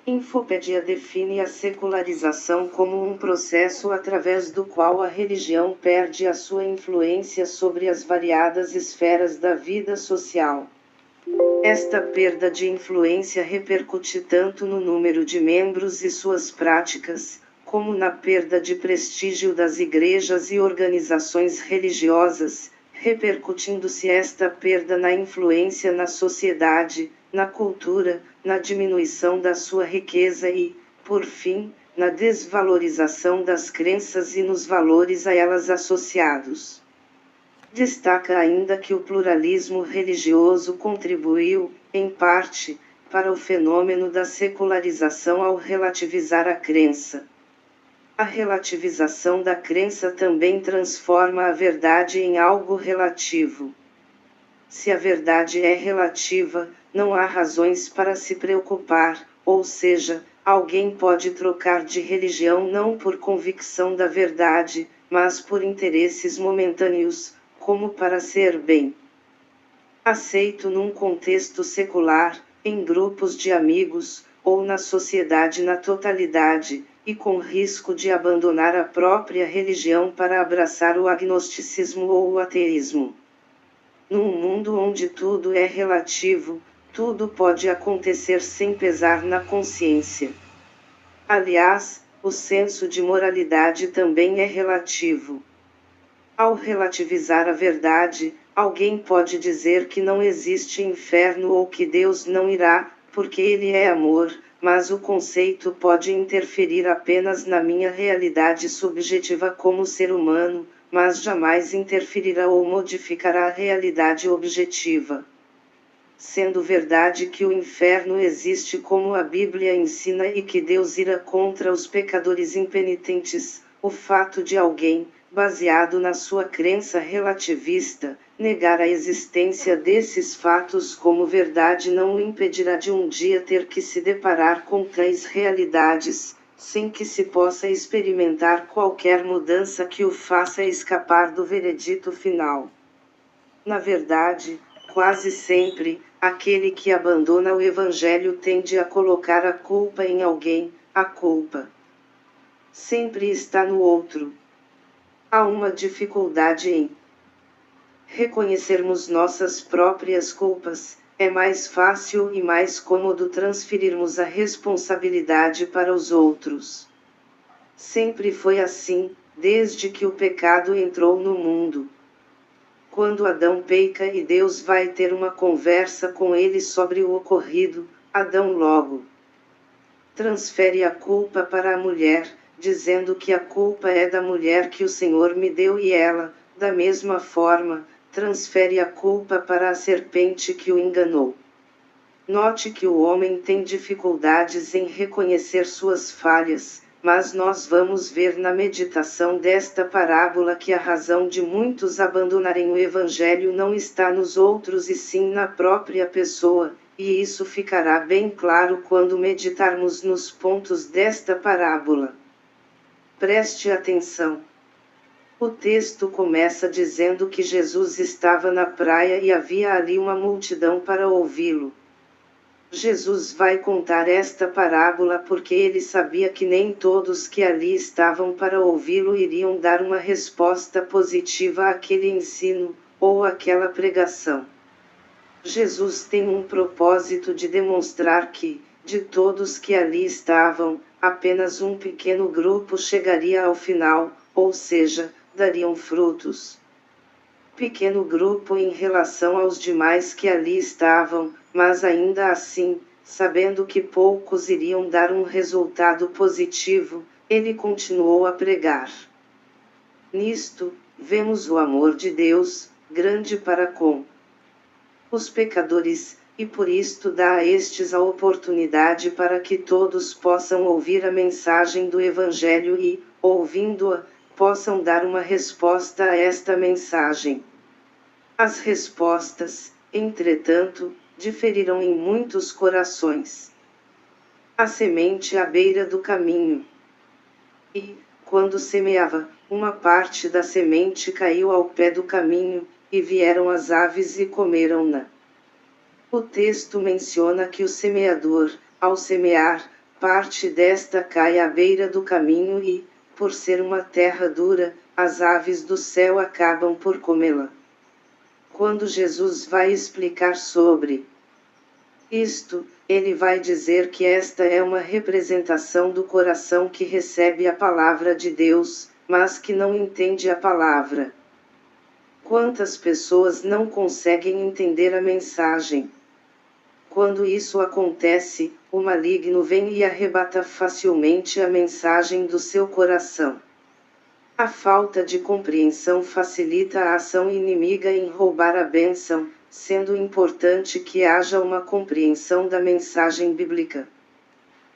Infopédia define a secularização como um processo através do qual a religião perde a sua influência sobre as variadas esferas da vida social. Esta perda de influência repercute tanto no número de membros e suas práticas, como na perda de prestígio das igrejas e organizações religiosas, repercutindo-se esta perda na influência na sociedade, na cultura, na diminuição da sua riqueza e, por fim, na desvalorização das crenças e nos valores a elas associados. Destaca ainda que o pluralismo religioso contribuiu, em parte, para o fenômeno da secularização ao relativizar a crença. A relativização da crença também transforma a verdade em algo relativo. Se a verdade é relativa, não há razões para se preocupar, ou seja, alguém pode trocar de religião não por convicção da verdade, mas por interesses momentâneos, como para ser bem aceito num contexto secular, em grupos de amigos, ou na sociedade na totalidade, e com risco de abandonar a própria religião para abraçar o agnosticismo ou o ateísmo. Num mundo onde tudo é relativo, tudo pode acontecer sem pesar na consciência. Aliás, o senso de moralidade também é relativo. Ao relativizar a verdade, alguém pode dizer que não existe inferno ou que Deus não irá, porque Ele é amor, mas o conceito pode interferir apenas na minha realidade subjetiva como ser humano, mas jamais interferirá ou modificará a realidade objetiva. Sendo verdade que o inferno existe como a Bíblia ensina e que Deus irá contra os pecadores impenitentes, o fato de alguém, baseado na sua crença relativista, negar a existência desses fatos como verdade não o impedirá de um dia ter que se deparar com tais realidades, sem que se possa experimentar qualquer mudança que o faça escapar do veredito final. Na verdade, quase sempre, aquele que abandona o Evangelho tende a colocar a culpa em alguém, a culpa sempre está no outro. Há uma dificuldade em reconhecermos nossas próprias culpas. É mais fácil e mais cômodo transferirmos a responsabilidade para os outros. Sempre foi assim, desde que o pecado entrou no mundo. Quando Adão peca e Deus vai ter uma conversa com ele sobre o ocorrido, Adão logo transfere a culpa para a mulher, dizendo que a culpa é da mulher que o Senhor me deu e ela, da mesma forma, transfere a culpa para a serpente que o enganou. Note que o homem tem dificuldades em reconhecer suas falhas, mas nós vamos ver na meditação desta parábola que a razão de muitos abandonarem o Evangelho não está nos outros e sim na própria pessoa, e isso ficará bem claro quando meditarmos nos pontos desta parábola. Preste atenção. O texto começa dizendo que Jesus estava na praia e havia ali uma multidão para ouvi-lo. Jesus vai contar esta parábola porque ele sabia que nem todos que ali estavam para ouvi-lo iriam dar uma resposta positiva àquele ensino, ou àquela pregação. Jesus tem um propósito de demonstrar que, de todos que ali estavam, apenas um pequeno grupo chegaria ao final, ou seja, dariam frutos. Pequeno grupo em relação aos demais que ali estavam, mas ainda assim, sabendo que poucos iriam dar um resultado positivo, ele continuou a pregar. Nisto, vemos o amor de Deus, grande para com os pecadores, e por isto dá a estes a oportunidade para que todos possam ouvir a mensagem do Evangelho e, ouvindo-a, possam dar uma resposta a esta mensagem. As respostas, entretanto, diferiram em muitos corações. A semente à beira do caminho. E, quando semeava, uma parte da semente caiu ao pé do caminho, e vieram as aves e comeram-na. O texto menciona que o semeador, ao semear, parte desta cai à beira do caminho e, por ser uma terra dura, as aves do céu acabam por comê-la. Quando Jesus vai explicar sobre isto, ele vai dizer que esta é uma representação do coração que recebe a palavra de Deus, mas que não entende a palavra. Quantas pessoas não conseguem entender a mensagem? Quando isso acontece, o maligno vem e arrebata facilmente a mensagem do seu coração. A falta de compreensão facilita a ação inimiga em roubar a bênção, sendo importante que haja uma compreensão da mensagem bíblica.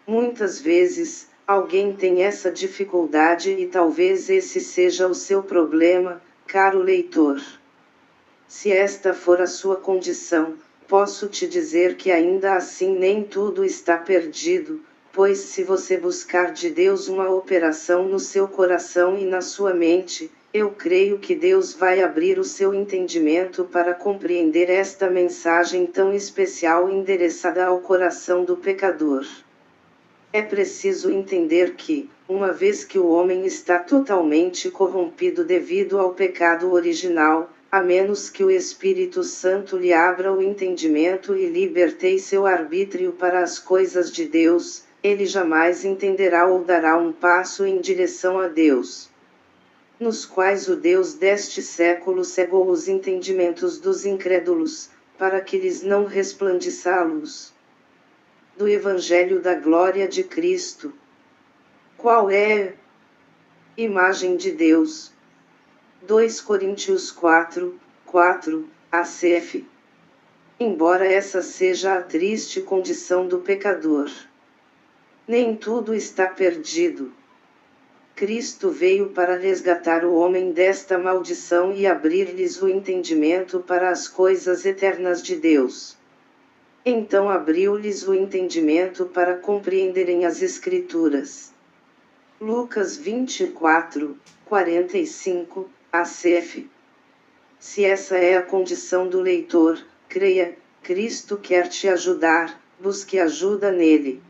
Muitas vezes, alguém tem essa dificuldade e talvez esse seja o seu problema, caro leitor. Se esta for a sua condição, posso te dizer que ainda assim nem tudo está perdido, pois se você buscar de Deus uma operação no seu coração e na sua mente, eu creio que Deus vai abrir o seu entendimento para compreender esta mensagem tão especial endereçada ao coração do pecador. É preciso entender que, uma vez que o homem está totalmente corrompido devido ao pecado original, a menos que o Espírito Santo lhe abra o entendimento e liberteie seu arbítrio para as coisas de Deus, ele jamais entenderá ou dará um passo em direção a Deus. Nos quais o Deus deste século cegou os entendimentos dos incrédulos, para que lhes não resplandeça a luz do Evangelho da glória de Cristo. Qual é a imagem de Deus? 2 Coríntios 4:4, ACF. Embora essa seja a triste condição do pecador, nem tudo está perdido. Cristo veio para resgatar o homem desta maldição e abrir-lhes o entendimento para as coisas eternas de Deus. Então abriu-lhes o entendimento para compreenderem as Escrituras. Lucas 24:45, ACF. Se essa é a condição do leitor, creia, Cristo quer te ajudar, busque ajuda nele.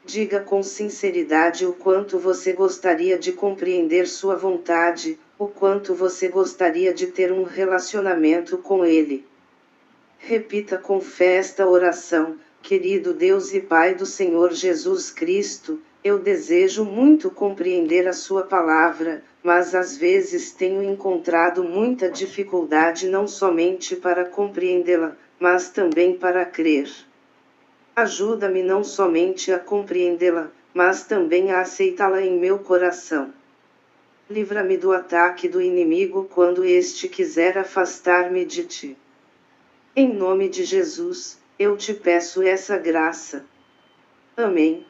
Diga com sinceridade o quanto você gostaria de compreender sua vontade, o quanto você gostaria de ter um relacionamento com ele. Repita com fé esta oração: querido Deus e Pai do Senhor Jesus Cristo, eu desejo muito compreender a sua palavra, mas às vezes tenho encontrado muita dificuldade não somente para compreendê-la, mas também para crer. Ajuda-me não somente a compreendê-la, mas também a aceitá-la em meu coração. Livra-me do ataque do inimigo quando este quiser afastar-me de ti. Em nome de Jesus, eu te peço essa graça. Amém.